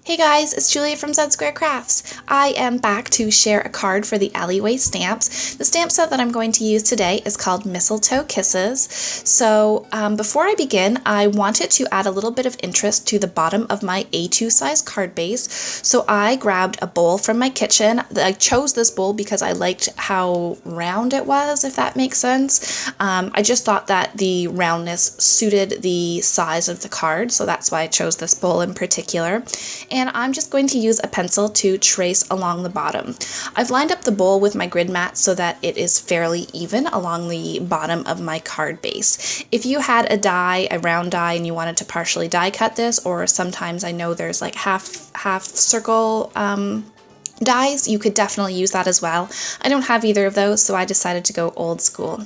Hey guys, it's Julia from Z Square Crafts. I am back to share a card for the Alleyway Stamps. The stamp set that I'm going to use today is called Mistletoe Kisses. So before I begin, I wanted to add a little bit of interest to the bottom of my A2 size card base. So I grabbed a bowl from my kitchen. I chose this bowl because I liked how round it was, if that makes sense. I just thought that the roundness suited the size of the card, so that's why I chose this bowl in particular. And I'm just going to use a pencil to trace along the bottom. I've lined up the bowl with my grid mat so that it is fairly even along the bottom of my card base. If you had a round die, and you wanted to partially die cut this, or sometimes I know there's like half circle dies, you could definitely use that as well. I don't have either of those, so I decided to go old school.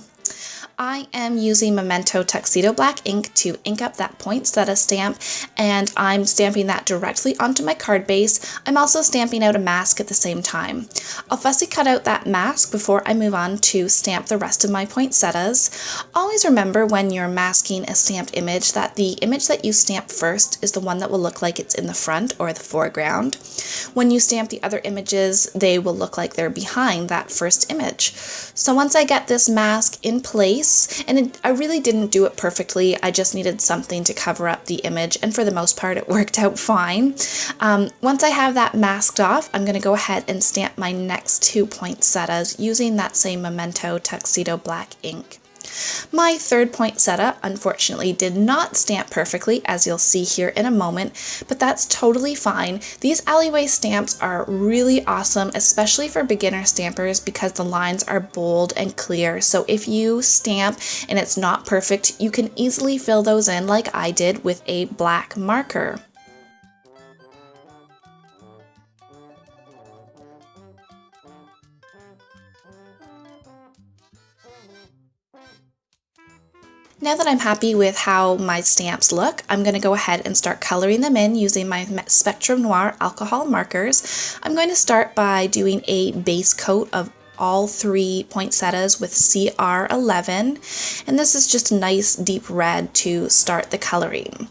I am using Memento Tuxedo Black ink to ink up that poinsettia stamp, and I'm stamping that directly onto my card base. I'm also stamping out a mask at the same time. I'll fussy cut out that mask before I move on to stamp the rest of my poinsettias. Always remember when you're masking a stamped image that the image that you stamp first is the one that will look like it's in the front or the foreground. When you stamp the other images, they will look like they're behind that first image. So once I get this mask in place, and I really didn't do it perfectly, I just needed something to cover up the image, and for the most part it worked out fine. Once I have that masked off, I'm going to go ahead and stamp my next two poinsettias using that same Memento Tuxedo Black ink. My third poinsettia unfortunately did not stamp perfectly, as you'll see here in a moment, but that's totally fine. These alleyway stamps are really awesome, especially for beginner stampers, because the lines are bold and clear. So if you stamp and it's not perfect, you can easily fill those in like I did with a black marker. Now that I'm happy with how my stamps look, I'm going to go ahead and start coloring them in using my Spectrum Noir alcohol markers. I'm going to start by doing a base coat of all three poinsettias with CR11, and this is just a nice deep red to start the coloring.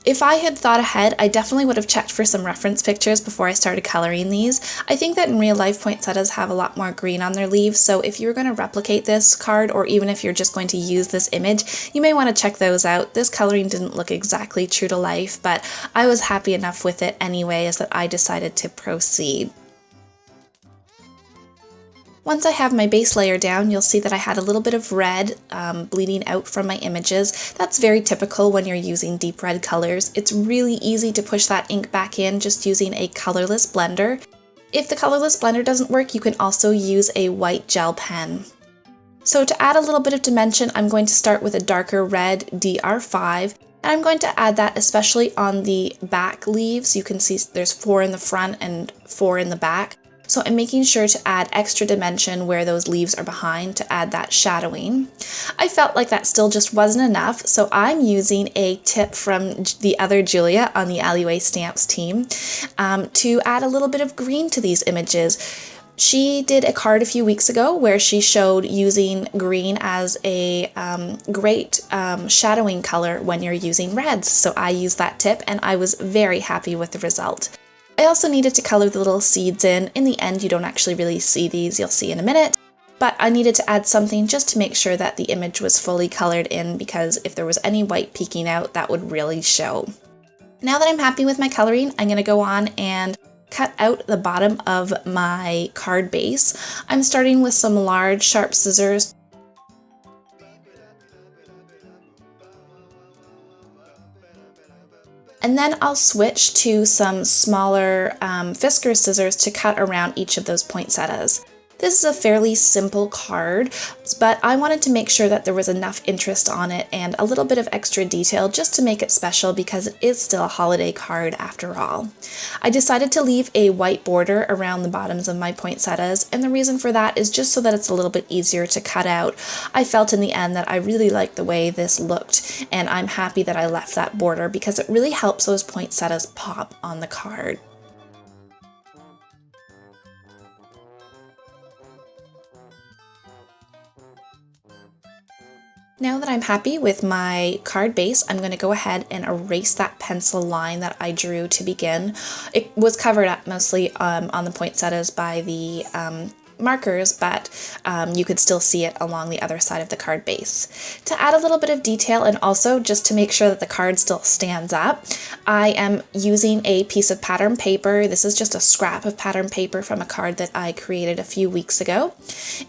If I had thought ahead, I definitely would have checked for some reference pictures before I started coloring these. I think that in real life poinsettias have a lot more green on their leaves, so if you're going to replicate this card, or even if you're just going to use this image, you may want to check those out. This coloring didn't look exactly true to life, but I was happy enough with it anyways that I decided to proceed. Once I have my base layer down, you'll see that I had a little bit of red bleeding out from my images. That's very typical when you're using deep red colors. It's really easy to push that ink back in just using a colorless blender. If the colorless blender doesn't work, you can also use a white gel pen. So to add a little bit of dimension, I'm going to start with a darker red DR5, and I'm going to add that especially on the back leaves. You can see there's 4 in the front and 4 in the back. So I'm making sure to add extra dimension where those leaves are behind to add that shadowing. I felt like that still just wasn't enough, so I'm using a tip from the other Julia on the Alleyway Stamps team to add a little bit of green to these images. She did a card a few weeks ago where she showed using green as a great shadowing color when you're using reds. So I used that tip and I was very happy with the result. I also needed to color the little seeds in. In the end, you don't actually really see these, you'll see in a minute. But I needed to add something just to make sure that the image was fully colored in, because if there was any white peeking out, that would really show. Now that I'm happy with my coloring, I'm going to go on and cut out the bottom of my card base. I'm starting with some large sharp scissors. And then I'll switch to some smaller Fisker scissors to cut around each of those poinsettias. This is a fairly simple card, but I wanted to make sure that there was enough interest on it and a little bit of extra detail just to make it special, because it is still a holiday card after all. I decided to leave a white border around the bottoms of my poinsettias, and the reason for that is just so that it's a little bit easier to cut out. I felt in the end that I really liked the way this looked, and I'm happy that I left that border because it really helps those poinsettias pop on the card. Now that I'm happy with my card base, I'm going to go ahead and erase that pencil line that I drew to begin. It was covered up mostly on the poinsettias by the markers, but you could still see it along the other side of the card base. To add a little bit of detail and also just to make sure that the card still stands up, I am using a piece of pattern paper. This is just a scrap of pattern paper from a card that I created a few weeks ago.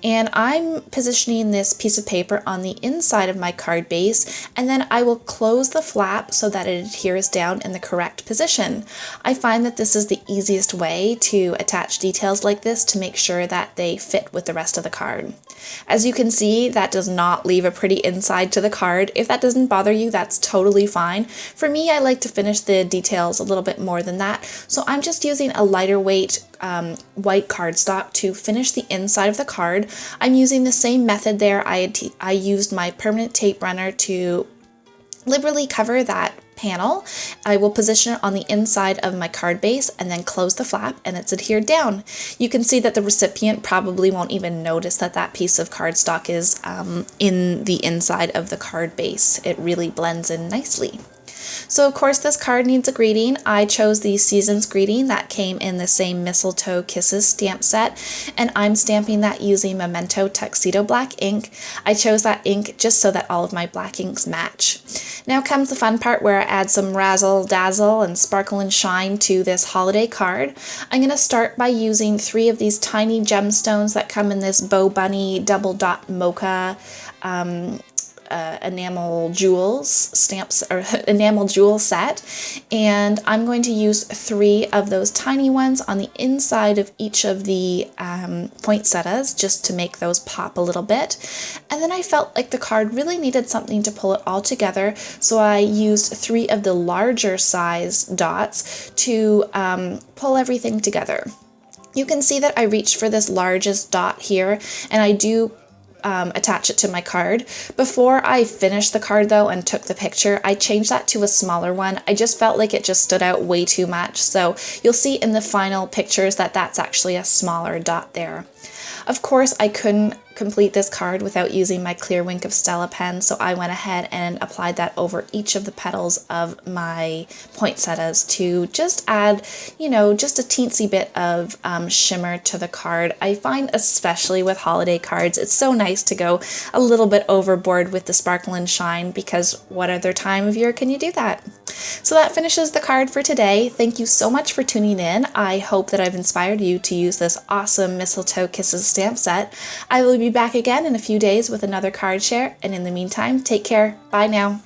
And I'm positioning this piece of paper on the inside of my card base, and then I will close the flap so that it adheres down in the correct position. I find that this is the easiest way to attach details like this to make sure that they fit with the rest of the card. As you can see, that does not leave a pretty inside to the card. If that doesn't bother you, that's totally fine. For me, I like to finish the details a little bit more than that, so I'm just using a lighter weight white cardstock to finish the inside of the card. I'm using the same method there. I used my permanent tape runner to liberally cover that panel. I will position it on the inside of my card base and then close the flap, and it's adhered down. You can see that the recipient probably won't even notice that that piece of cardstock is in the inside of the card base. It really blends in nicely. So of course this card needs a greeting. I chose the Season's Greeting that came in the same Mistletoe Kisses stamp set, and I'm stamping that using Memento Tuxedo Black ink. I chose that ink just so that all of my black inks match. Now comes the fun part where I add some razzle dazzle and sparkle and shine to this holiday card. I'm going to start by using 3 of these tiny gemstones that come in this Bow Bunny double dot mocha enamel jewels stamps or enamel jewel set, and I'm going to use 3 of those tiny ones on the inside of each of the poinsettias just to make those pop a little bit. And then I felt like the card really needed something to pull it all together, so I used 3 of the larger size dots to pull everything together. You can see that I reached for this largest dot here, and I do attach it to my card. Before I finished the card though and took the picture, I changed that to a smaller one. I just felt like it just stood out way too much, so you'll see in the final pictures that that's actually a smaller dot there. Of course, I couldn't complete this card without using my Clear Wink of Stella pen, so I went ahead and applied that over each of the petals of my poinsettias to just add, you know, just a teensy bit of shimmer to the card. I find especially with holiday cards, it's so nice to go a little bit overboard with the sparkle and shine, because what other time of year can you do that? So that finishes the card for today. Thank you so much for tuning in. I hope that I've inspired you to use this awesome Mistletoe Kisses stamp set. I will be back again in a few days with another card share, and in the meantime, take care. Bye now.